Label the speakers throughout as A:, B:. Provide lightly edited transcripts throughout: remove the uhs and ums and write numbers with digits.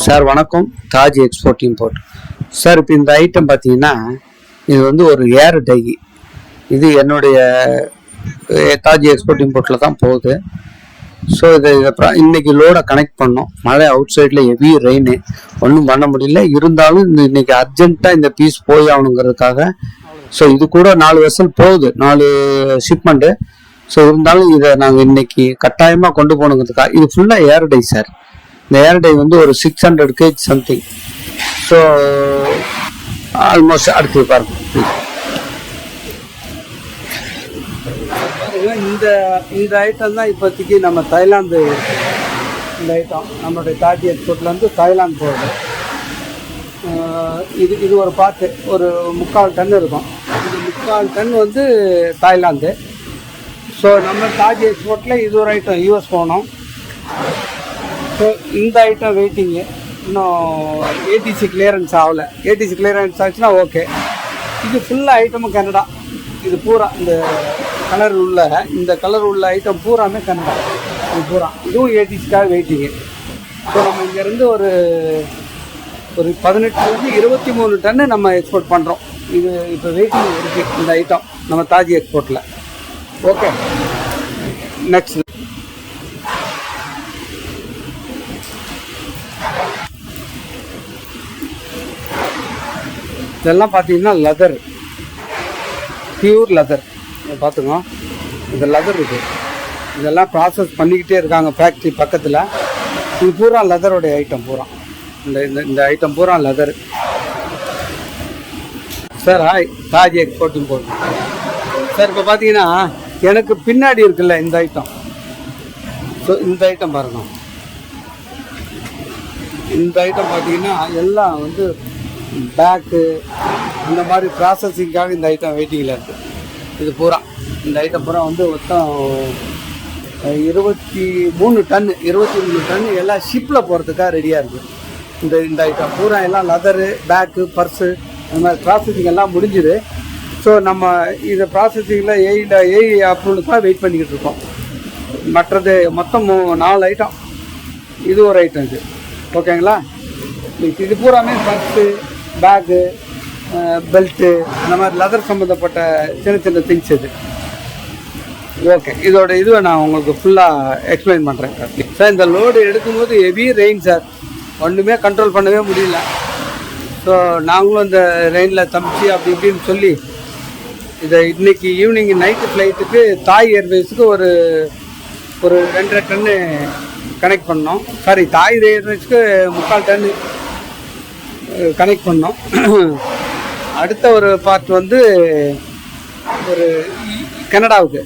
A: Sir வணக்கம். Taj export import. Sir இப்போ இந்த ஐட்டம் பார்த்தீங்கன்னா இது வந்து ஒரு ஏர் டை. இது என்னுடைய தாஜ் எக்ஸ்போர்ட் இம்போர்ட்டில் தான் போகுது. ஸோ இதை இன்னைக்கு லோடை கனெக்ட் பண்ணோம். மழை அவுட் சைடில் ஹெவி ரெயின், ஒன்றும் பண்ண முடியல. இருந்தாலும் இன்னைக்கு அர்ஜென்ட்டாக இந்த பீஸ் போய் ஆகணுங்கிறதுக்காக ஸோ இது கூட 4 வெசல் போகுது, 4 ஷிப்மெண்ட்டு. ஸோ இருந்தாலும் இதை நாங்கள் இன்னைக்கு கட்டாயமாக கொண்டு போகணுங்கிறதுக்காக இது ஃபுல்லாக ஏர் டை சார். இந்த ஏர் டை வந்து ஒரு 600 kg சம்திங். ஸோ ஆல்மோஸ்ட் அடுத்து பாருங்க. இந்த இந்த ஐட்டம் தான் இப்போதைக்கு நம்ம தாய்லாந்து, இந்த ஐட்டம் நம்மளுடைய தாஜ் எக்ஸ்போர்ட்லேருந்து தாய்லாந்து போகுது. இது ஒரு பார்ட்டு ஒரு 3/4 டன் இருக்கும். இது 3/4 டன் வந்து தாய்லாந்து. ஸோ நம்ம தாஜ் எக்ஸ்போர்ட்டில் இது ஒரு ஐட்டம் யூஎஸ் போனோம். ஸோ இந்த ஐட்டம் வெயிட்டிங்கு இன்னும் ஏடிசி கிளியரன்ஸ் ஆகலை. ஏடிசி கிளியரன்ஸ் ஆச்சுன்னா ஓகே. இது ஃபுல்லாக ஐட்டமும் கனடா. இது பூரா இந்த கலர் உள்ள ஐட்டம் பூராமே கனடா. இது பூரா இதுவும் ஏடிசிக்காக வெயிட்டிங்கு. ஸோ நம்ம இங்கேருந்து ஒரு 18 to 23 டன்னு நம்ம எக்ஸ்போர்ட் பண்ணுறோம். இது இப்போ வெயிட்டிங் இருக்குது இந்த ஐட்டம் நம்ம தாஜ் எக்ஸ்போர்ட்டில். ஓகே, நெக்ஸ்ட் இதெல்லாம் பார்த்தீங்கன்னா லெதர், பியூர் லெதர். பார்த்துங்க, இந்த லெதர் இருக்குது. இதெல்லாம் ப்ராசஸ் பண்ணிக்கிட்டே இருக்காங்க ஃபேக்ட்ரி பக்கத்தில். இது பூரா லெதருடைய ஐட்டம் பூரா. இந்த ஐட்டம் பூரா leather. Sir hi, Taj export import. Sir இப்போ பார்த்தீங்கன்னா எனக்கு பின்னாடி இருக்குல்ல இந்த ஐட்டம். ஸோ இந்த ஐட்டம் பாருங்க. இந்த ஐட்டம் பார்த்தீங்கன்னா எல்லாம் வந்து பேக்கு இந்த மாதிரி ப்ராசஸிங்காக இந்த ஐட்டம் வெயிட்டிங்கில் இருக்குது. இது பூரா இந்த ஐட்டம் பூரா வந்து மொத்தம் 23 டன்னு எல்லாம் ஷிப்பில் போகிறதுக்காக ரெடியாக இருக்குது. இந்த ஐட்டம் பூரா எல்லாம் லெதரு, பேக்கு, பர்ஸு அந்த மாதிரி ப்ராசஸிங் எல்லாம் முடிஞ்சுது. ஸோ நம்ம இதை ப்ராசஸிங்கில் ஏஐ அப்ரூவலுக்காக வெயிட் பண்ணிக்கிட்டு இருக்கோம். மற்றது மொத்தம் 4 ஐட்டம். இது ஒரு ஐட்டம். இது ஓகேங்களா? இது பூராமே பர்ஸு, பேக்கு, பெல்ட்டு அந்த மாதிரி லெதர் சம்மந்தப்பட்ட சின்ன திங்ஸ் இது. ஓகே, இதுவை நான் உங்களுக்கு ஃபுல்லாக எக்ஸ்பிளைன் பண்ணுறேன் சார். இந்த லோடு எடுக்கும்போது ஹெவி ரெயின் சார், ஒன்றுமே கண்ட்ரோல் பண்ணவே முடியல. ஸோ நாங்களும் இந்த ரெயினில் தம்பிச்சு அப்படி இப்படின்னு சொல்லி இதை இன்னைக்கு ஈவினிங் நைட்டு ஃப்ளைட்டுக்கு தாய் ஏர்வேஸுக்கு ஒரு 2.5 டன்னு கனெக்ட் பண்ணோம். சாரி, தாய் ஏர்வேஸுக்கு 3/4 டன்னு கனெக்ட் பண்ணோம். அடுத்த ஒரு பார்ட் வந்து ஒரு கனடாவுக்கு,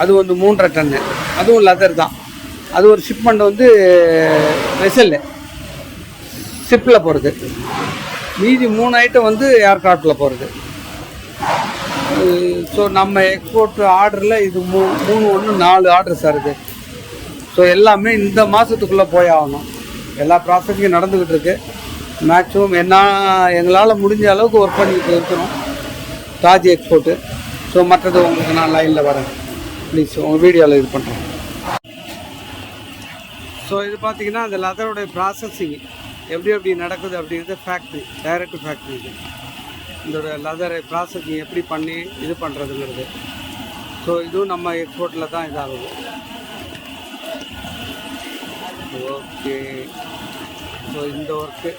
A: அது வந்து 3.5 டன்னு, அதுவும் லெதர் தான். அது ஒரு ஷிப்மெண்ட் வந்து வெசல் ஷிப்பில் போகிறது. மீதி 3 ஐட்டம் வந்து ஏர்க்ராஃப்டில் போகிறது. ஸோ நம்ம எக்ஸ்போர்ட் ஆர்டரில் இது 4 ஆர்டர் சார் இது. ஸோ எல்லாமே இந்த மாதத்துக்குள்ளே போய் ஆகணும். எல்லா ப்ராசஸிங்கும் நடந்துக்கிட்டு இருக்கு. மேக்ஸிமம் எங்களால் முடிஞ்ச அளவுக்கு ஒர்க் பண்ணிக்கிட்டு இருக்கிறோம் தாஜ் எக்ஸ்போர்ட்டு. ஸோ மற்றது உங்களுக்கு நான் லைனில் வரேன், ப்ளீஸ் உங்கள் வீடியோவில் இது பண்ணுறேன். ஸோ இது பார்த்தீங்கன்னா அந்த லெதருடைய ப்ராசஸிங் எப்படி நடக்குது அப்படிங்கிறது ஃபேக்ட்ரி, டைரக்ட் ஃபேக்ட்ரி. இது இதோட லெதர் ப்ராசஸிங் எப்படி பண்ணி இது பண்ணுறதுங்கிறது. ஸோ இதுவும் நம்ம எக்ஸ்போர்ட்டில் தான் இதாகுது. ஓகே, ஸோ இந்த ஒர்க்கு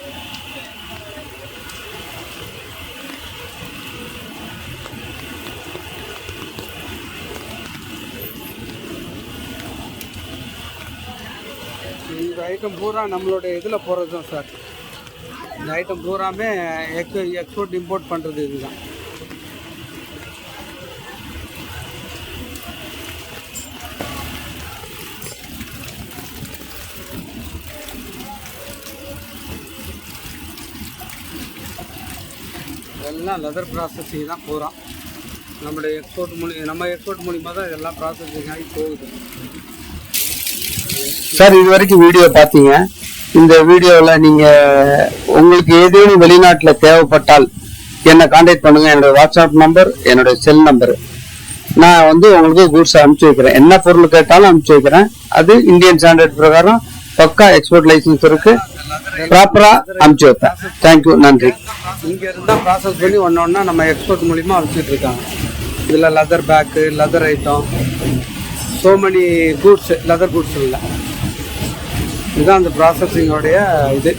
A: இந்த ஐட்டம் பூரா நம்மளுடைய இதில் போகிறது தான் சார். இந்த ஐட்டம் பூராமே எக்ஸ்போர்ட் இம்போர்ட் பண்ணுறது இதுதான். எல்லாம் லெதர் ப்ராசஸிங் தான் பூரா. நம்ம எக்ஸ்போர்ட் மூலிமா தான் இதெல்லாம் ப்ராசஸிங் ஆகி போகுது சார். இது வரைக்கும் வீடியோ பார்த்தீங்க. இந்த வீடியோவில் நீங்கள் உங்களுக்கு ஏதேனும் வெளிநாட்டில் தேவைப்பட்டால் என்னை கான்டாக்ட் பண்ணுங்கள். என்னோடய வாட்ஸ்அப் நம்பர், என்னோடய செல் நம்பரு. நான் வந்து உங்களுக்கு கூட்ஸ் அனுப்பிச்சி வைக்கிறேன். என்ன பொருள் கேட்டாலும் அனுப்பிச்சி வைக்கிறேன். அது இந்தியன் ஸ்டாண்டர்ட் பிரகாரம் பக்கா எக்ஸ்போர்ட் லைசன்ஸ் இருக்குது. ப்ராப்பராக அனுப்பிச்சி வைப்பேன். தேங்க்யூ, நன்றி. இங்கே இருந்தால் ப்ராசஸ் பண்ணி ஒன்றா நம்ம எக்ஸ்போர்ட் மூலிமா அனுப்பிச்சிட்டு இருக்காங்க. இதில் leather bag, leather item, so many goods, leather goods இல்லை. இதுதான் அந்த ப்ராசஸிங்கோடைய இது.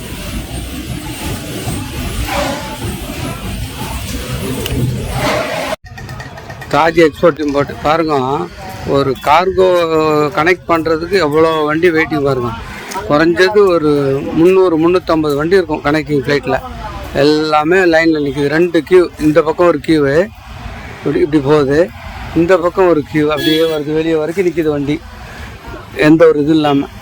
A: தாஜ் எக்ஸ்போர்ட் இம்போர்ட் பாருங்க. ஒரு கார்கோ கனெக்ட் பண்ணுறதுக்கு எவ்வளோ வண்டி வெயிட்டிங் பாருங்க. குறைஞ்சது ஒரு 300-350 வண்டி இருக்கும் கனெக்டிங் ஃப்ளைட்டில். எல்லாமே லைனில் நிற்கிது. 2 கியூ, இந்த பக்கம் ஒரு கியூவு இப்படி போகுது, இந்த பக்கம் ஒரு கியூ அப்படியே வருது, வெளியே வரைக்கும் நிற்கிது வண்டி, எந்த ஒரு இது இல்லாமல்.